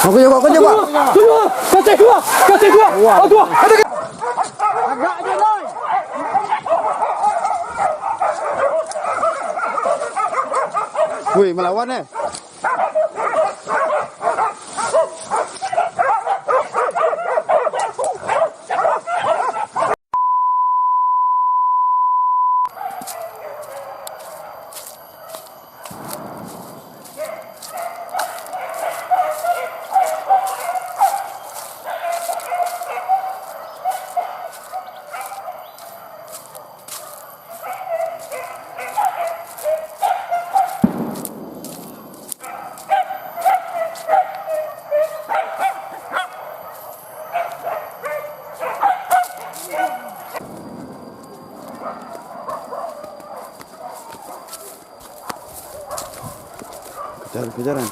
Kau juga. Keluar. Kasih keluar. Keluar. Agak je boy. Wih, melawan eh. Kejar-kejaran.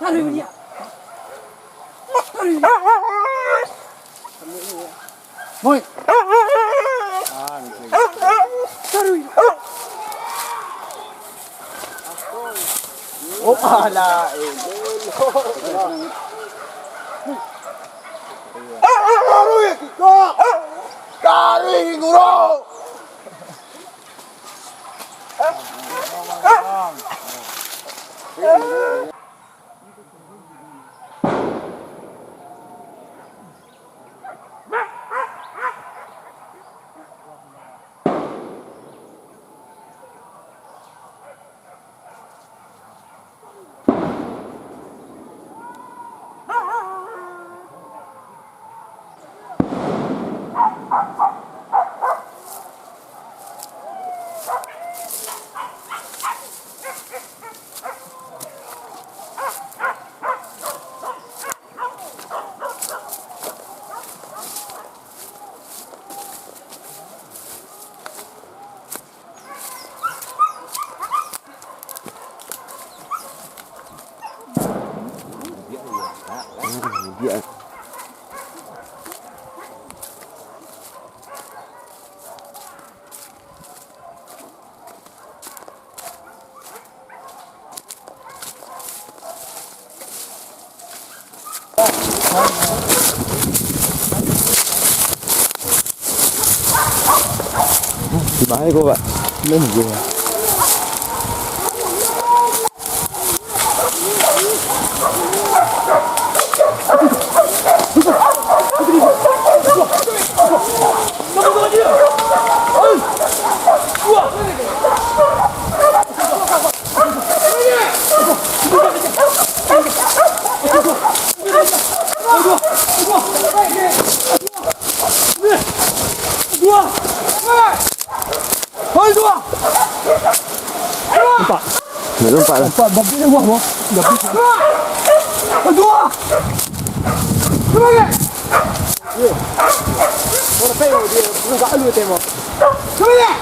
Taruh dia. Moi. Taruh. Oh, ala. Kari guru. Dia. Di bãi cô bạn, lên một người. Lompat lah. Lompat babi dia buah mo. Babi. Dua. Semangat. Ye. Orang tahu dia enggak alu temo. Semangat.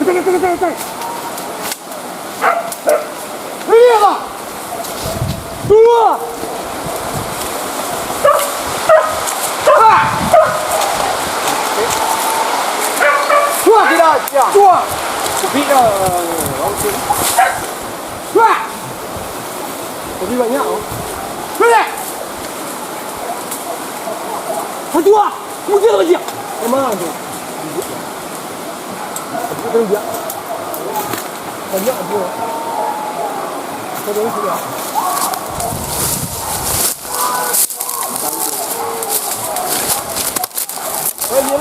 Ketek. Ini apa? Dua. Dua tidak. Dua. Biết ông xin. Có đi vậy nhá. Đây này. Hai tua. Một kia rồi gì? Em mang rồi. tu dia. Banyak dia. Kau dia.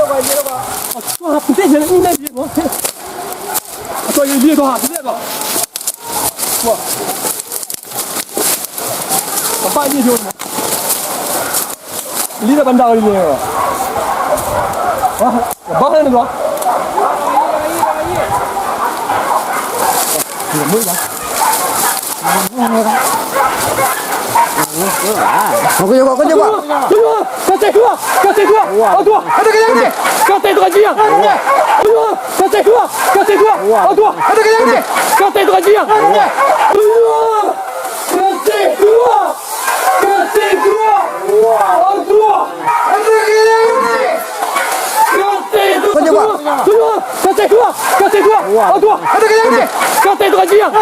Quay đi đâu qua. Học thế này như này gì mà. Tôi đi thôi hả? Thế rồi. Wow. Apa ni dia? Lihat bandar ni. Wah, bahaya ni bro. Kau coba. Kasih dua. Oh dua. Ada ke yang ni? Kasih tu kaji yang. Kasih dua. Oh dua. Ada ke yang ni? Kasih tu kaji yang. Kasih dua. Oh dua. Ada ke yang ni? Kasih tu. Kau coba. Kasih dua. Oh dua. Ada ke yang ni? Kasih tu kaji yang.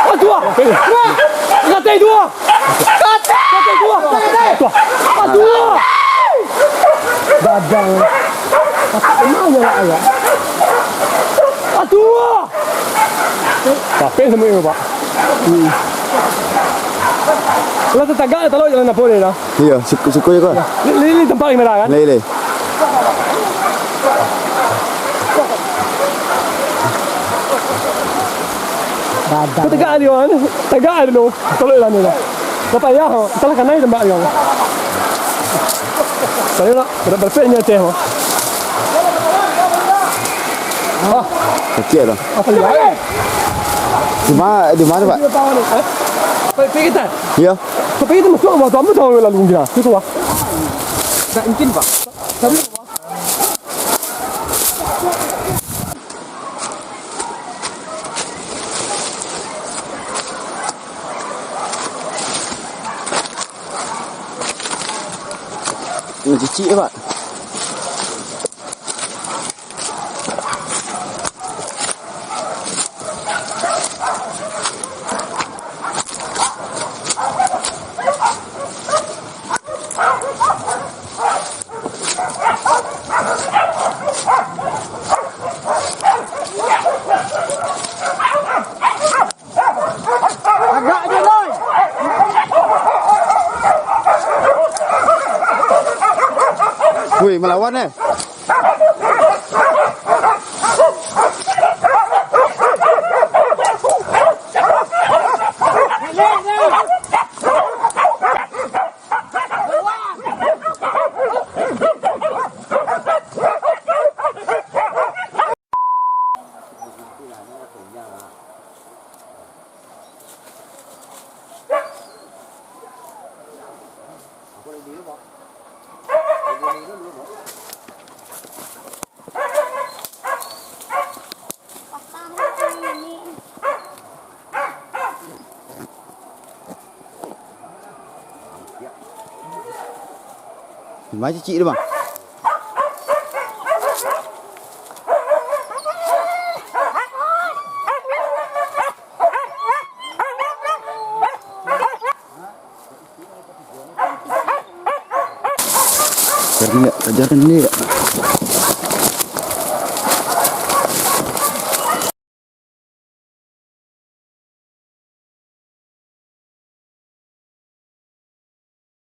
Oh dua. Kasih dua. Aduh. Badang. Mana lah ayah? Aduh. Tapi semua ini pak. Kalau tetangga kalau jalan apa ni lah? Iya, suku je kau. Ini tempat yang mana kan? Lele. Kau tegak dia kan? Tegak dulu. Kalau jalan ni lah. Bapak ya, salah kan naik tempat dia. Saya nak berpikirnya teh. Kecil lah. Apa dia? Di mana Pak? Pergi kita. Ya. Kau pergi tu masuk apa? Kamu tahu lalu mungkin lah. Itu apa? Tak mungkin Pak. Tapi Ini kecil Pak. agak je boy. Wih, melawan eh. Di mana cicik dia bang? Ajarin dia.